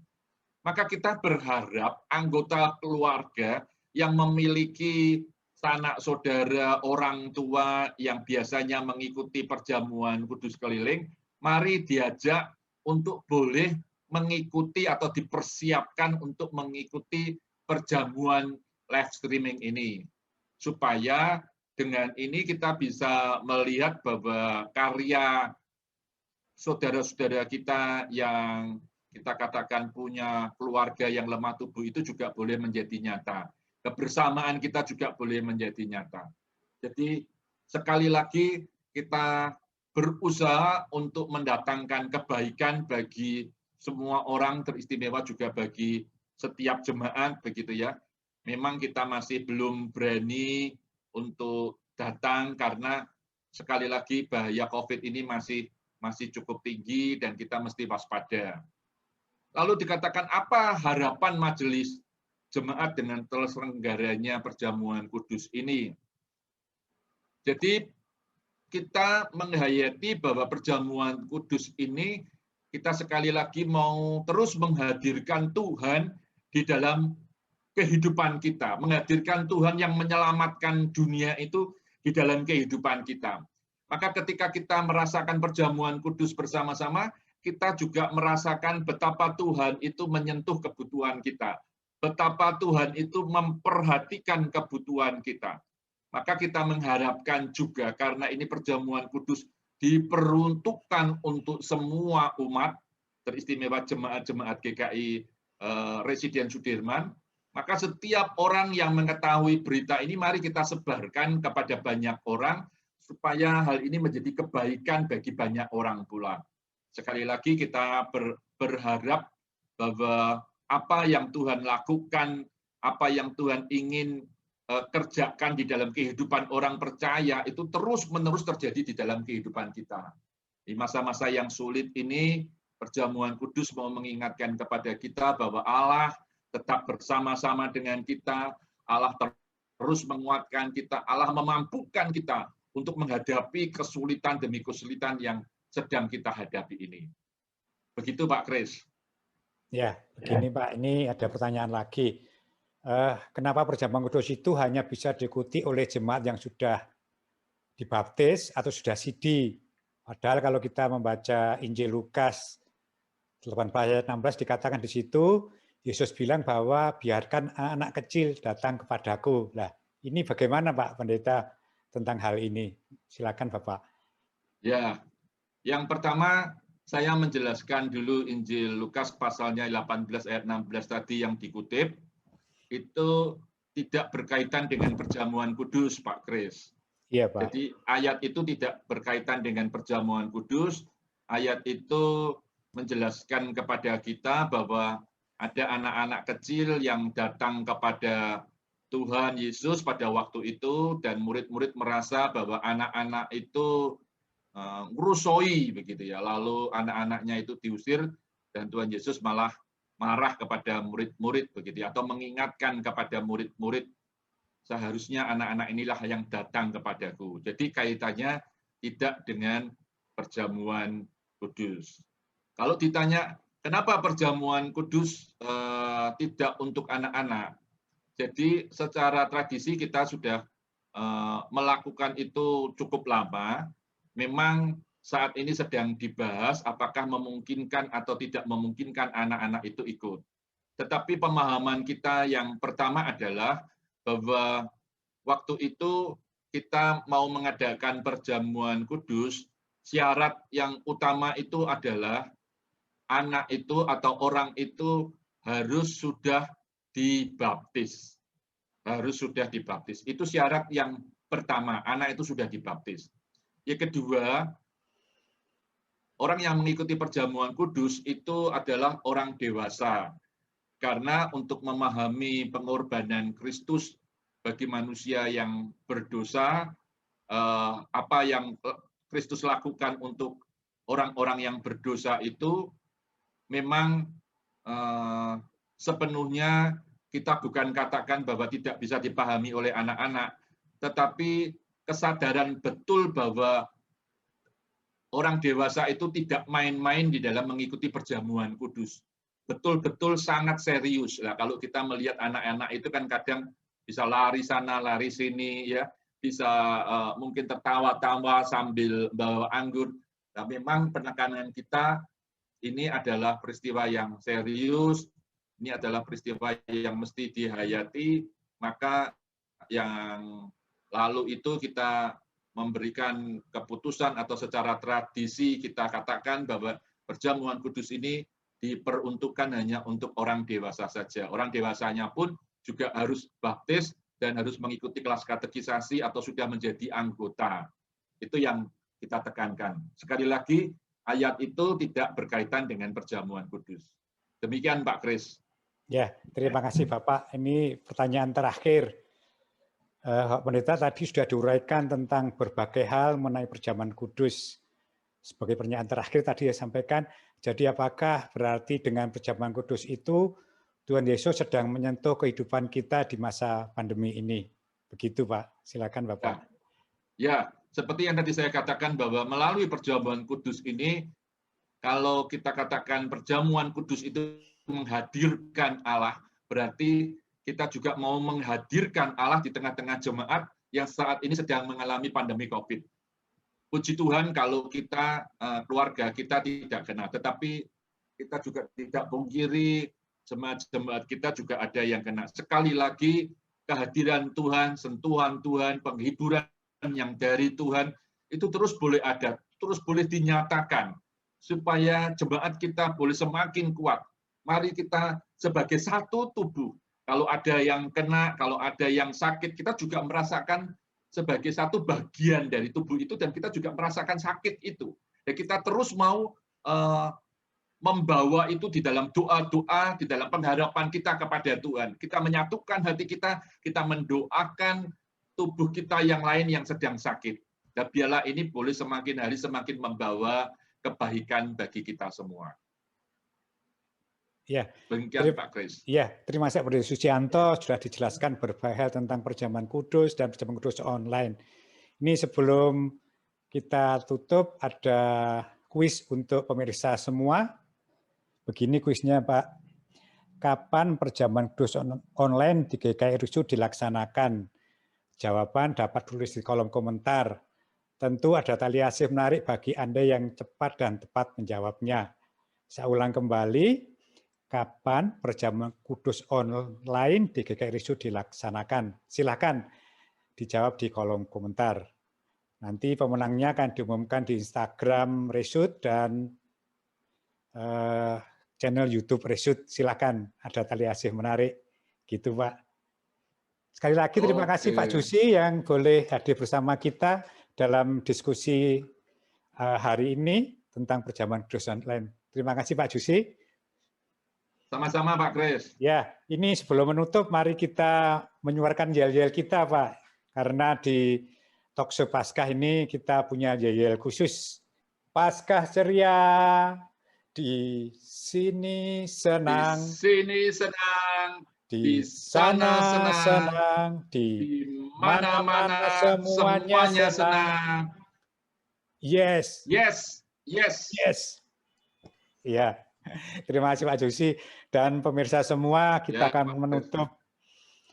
Maka kita berharap anggota keluarga yang memiliki sanak saudara, orang tua yang biasanya mengikuti perjamuan kudus keliling, mari diajak untuk boleh mengikuti atau dipersiapkan untuk mengikuti perjamuan live streaming ini. Supaya dengan ini kita bisa melihat bahwa karya saudara-saudara kita yang kita katakan punya keluarga yang lemah tubuh itu juga boleh menjadi nyata. Kebersamaan kita juga boleh menjadi nyata. Jadi sekali lagi kita berusaha untuk mendatangkan kebaikan bagi semua orang, teristimewa juga bagi setiap jemaat, begitu ya. Memang kita masih belum berani untuk datang karena sekali lagi bahaya COVID ini masih cukup tinggi dan kita mesti waspada. Lalu dikatakan apa harapan majelis jemaat dengan terselenggaranya perjamuan kudus ini? Jadi kita menghayati bahwa perjamuan kudus ini kita sekali lagi mau terus menghadirkan Tuhan di dalam kehidupan kita, menghadirkan Tuhan yang menyelamatkan dunia itu di dalam kehidupan kita. Maka ketika kita merasakan perjamuan kudus bersama-sama, kita juga merasakan betapa Tuhan itu menyentuh kebutuhan kita. Betapa Tuhan itu memperhatikan kebutuhan kita. Maka kita mengharapkan juga karena ini perjamuan kudus diperuntukkan untuk semua umat, teristimewa jemaat-jemaat GKI Residen Sudirman, maka setiap orang yang mengetahui berita ini mari kita sebarkan kepada banyak orang supaya hal ini menjadi kebaikan bagi banyak orang pula. Sekali lagi kita berharap bahwa apa yang Tuhan lakukan, apa yang Tuhan ingin kerjakan di dalam kehidupan orang percaya itu terus-menerus terjadi di dalam kehidupan kita. Di masa-masa yang sulit ini, perjamuan kudus mau mengingatkan kepada kita bahwa Allah tetap bersama-sama dengan kita, Allah terus menguatkan kita, Allah memampukan kita untuk menghadapi kesulitan demi kesulitan yang sedang kita hadapi ini. Begitu Pak Kris. Ya, begini Pak, ini ada pertanyaan lagi. Kenapa perjamuan kudus itu hanya bisa diikuti oleh jemaat yang sudah dibaptis atau sudah sidi? Padahal kalau kita membaca Injil Lukas 18 ayat 16 dikatakan di situ, Yesus bilang bahwa biarkan anak kecil datang kepadaku. Nah, ini bagaimana Pak Pendeta tentang hal ini? Silakan Bapak. Ya, yang pertama saya menjelaskan dulu Injil Lukas pasalnya 18 ayat 16 tadi yang dikutip, itu tidak berkaitan dengan perjamuan kudus, Pak Kris. Iya, Pak. Jadi ayat itu tidak berkaitan dengan perjamuan kudus, ayat itu menjelaskan kepada kita bahwa ada anak-anak kecil yang datang kepada Tuhan Yesus pada waktu itu dan murid-murid merasa bahwa anak-anak itu ngerusoi begitu ya, lalu anak-anaknya itu diusir dan Tuhan Yesus malah marah kepada murid-murid begitu ya, atau mengingatkan kepada murid-murid seharusnya anak-anak inilah yang datang kepadaku. Jadi kaitannya tidak dengan perjamuan kudus. Kalau ditanya kenapa perjamuan kudus tidak untuk anak-anak, jadi secara tradisi kita sudah melakukan itu cukup lama. memang saat ini sedang dibahas apakah memungkinkan atau tidak memungkinkan anak-anak itu ikut. Tetapi pemahaman kita yang pertama adalah bahwa waktu itu kita mau mengadakan perjamuan kudus, syarat yang utama itu adalah anak itu atau orang itu harus sudah dibaptis. Harus sudah dibaptis. Itu syarat yang pertama, anak itu sudah dibaptis. Yang kedua, orang yang mengikuti perjamuan kudus itu adalah orang dewasa. Karena untuk memahami pengorbanan Kristus bagi manusia yang berdosa, apa yang Kristus lakukan untuk orang-orang yang berdosa itu memang sepenuhnya kita bukan katakan bahwa tidak bisa dipahami oleh anak-anak, tetapi kesadaran betul bahwa orang dewasa itu tidak main-main di dalam mengikuti perjamuan kudus. Betul-betul sangat serius. Nah, kalau kita melihat anak-anak itu kan kadang bisa lari sana, lari sini, ya, bisa mungkin tertawa-tawa sambil bawa anggur. Nah, memang penekanan kita ini adalah peristiwa yang serius, ini adalah peristiwa yang mesti dihayati, maka yang lalu itu kita memberikan keputusan atau secara tradisi kita katakan bahwa perjamuan kudus ini diperuntukkan hanya untuk orang dewasa saja. Orang dewasanya pun juga harus baptis dan harus mengikuti kelas katekisasi atau sudah menjadi anggota. Itu yang kita tekankan. Sekali lagi, ayat itu tidak berkaitan dengan perjamuan kudus. Demikian Pak Kris. Ya, terima kasih Bapak. Ini pertanyaan terakhir. Pendeta tadi sudah diuraikan tentang berbagai hal mengenai perjamuan kudus. Sebagai pertanyaan terakhir tadi saya sampaikan, jadi apakah berarti dengan perjamuan kudus itu Tuhan Yesus sedang menyentuh kehidupan kita di masa pandemi ini? Begitu Pak, silakan Bapak. Ya, seperti yang tadi saya katakan bahwa melalui perjamuan kudus ini, kalau kita katakan perjamuan kudus itu menghadirkan Allah, berarti kita juga mau menghadirkan Allah di tengah-tengah jemaat yang saat ini sedang mengalami pandemi COVID. Puji Tuhan kalau kita, keluarga kita tidak kena, tetapi kita juga tidak pungkiri jemaat-jemaat kita juga ada yang kena. Sekali lagi, kehadiran Tuhan, sentuhan Tuhan, penghiburan yang dari Tuhan, itu terus boleh ada, terus boleh dinyatakan, supaya jemaat kita boleh semakin kuat. Mari kita sebagai satu tubuh, kalau ada yang kena, kalau ada yang sakit, kita juga merasakan sebagai satu bagian dari tubuh itu, dan kita juga merasakan sakit itu. Dan kita terus mau membawa itu di dalam doa-doa, di dalam pengharapan kita kepada Tuhan. Kita menyatukan hati kita, kita mendoakan tubuh kita yang lain yang sedang sakit. Dan biarlah ini boleh semakin hari semakin membawa kebaikan bagi kita semua. Ya, demikian Pak Kris. Ya, terima kasih Pendeta Sucianto sudah dijelaskan berbagai hal tentang perjamuan kudus dan perjamuan kudus online. Ini sebelum kita tutup ada kuis untuk pemirsa semua. Begini kuisnya Pak. Kapan perjamuan kudus online di GKI RSU dilaksanakan? Jawaban dapat tulis di kolom komentar. Tentu ada tali asih menarik bagi Anda yang cepat dan tepat menjawabnya. Saya ulang kembali. Kapan perjamuan kudus online di GKI RSU dilaksanakan? Silakan dijawab di kolom komentar. Nanti pemenangnya akan diumumkan di Instagram RSU dan channel YouTube RSU. Silakan, ada tali asih menarik, gitu Pak. Sekali lagi terima kasih Pak Jusi yang boleh hadir bersama kita dalam diskusi hari ini tentang perjamuan kudus online. Terima kasih Pak Jusi. Sama-sama Pak Kris. Ya, ini sebelum menutup, mari kita menyuarakan yel-yel kita, Pak. Karena di Talkshow Paskah ini kita punya yel-yel khusus. Paskah ceria, di sini senang. Di sini senang. Di sana senang. Di mana-mana semuanya senang. Yes. Yes. Yes. Yes. Ya. Terima kasih Pak Jusi dan pemirsa semua, kita akan menutup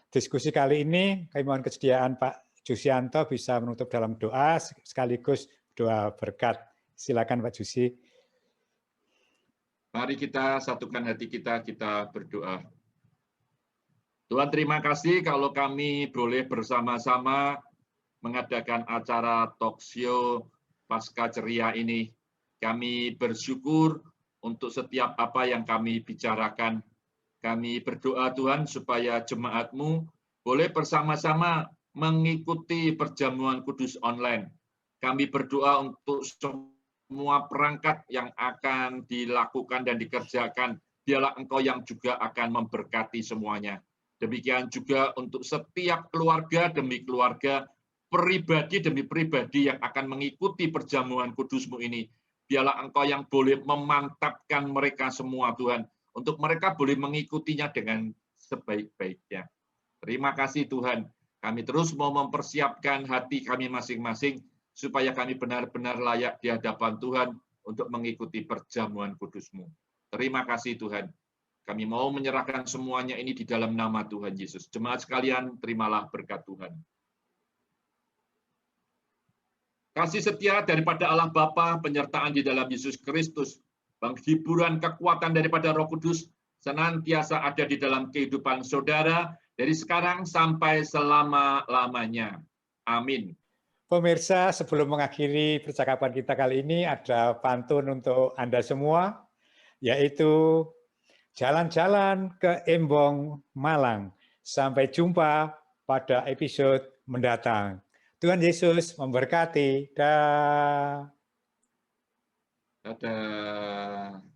diskusi kali ini. Kami mohon kesediaan Pak Jusianto bisa menutup dalam doa sekaligus doa berkat. Silakan Pak Jusi. Mari kita satukan hati kita berdoa. Tuhan, terima kasih kalau kami boleh bersama-sama mengadakan acara talkshow Pasca Ceria ini. Kami bersyukur untuk setiap apa yang kami bicarakan. Kami berdoa Tuhan supaya jemaat-Mu boleh bersama-sama mengikuti perjamuan kudus online. Kami berdoa untuk semua perangkat yang akan dilakukan dan dikerjakan. Biarlah Engkau yang juga akan memberkati semuanya. Demikian juga untuk setiap keluarga demi keluarga, pribadi demi pribadi yang akan mengikuti perjamuan kudus-Mu ini. Biarlah Engkau yang boleh memantapkan mereka semua Tuhan, untuk mereka boleh mengikutinya dengan sebaik-baiknya. Terima kasih Tuhan, kami terus mau mempersiapkan hati kami masing-masing, supaya kami benar-benar layak di hadapan Tuhan untuk mengikuti perjamuan kudus-Mu. Terima kasih Tuhan. Kami mau menyerahkan semuanya ini di dalam nama Tuhan Yesus. Jemaat sekalian, terimalah berkat Tuhan. Kasih setia daripada Allah Bapa, penyertaan di dalam Yesus Kristus, penghiburan kekuatan daripada Roh Kudus, senantiasa ada di dalam kehidupan saudara, dari sekarang sampai selama-lamanya. Amin. Pemirsa, sebelum mengakhiri percakapan kita kali ini, ada pantun untuk Anda semua, yaitu jalan-jalan ke Embong, Malang. Sampai jumpa pada episode mendatang. Tuhan Yesus memberkati. Dah. Dadah.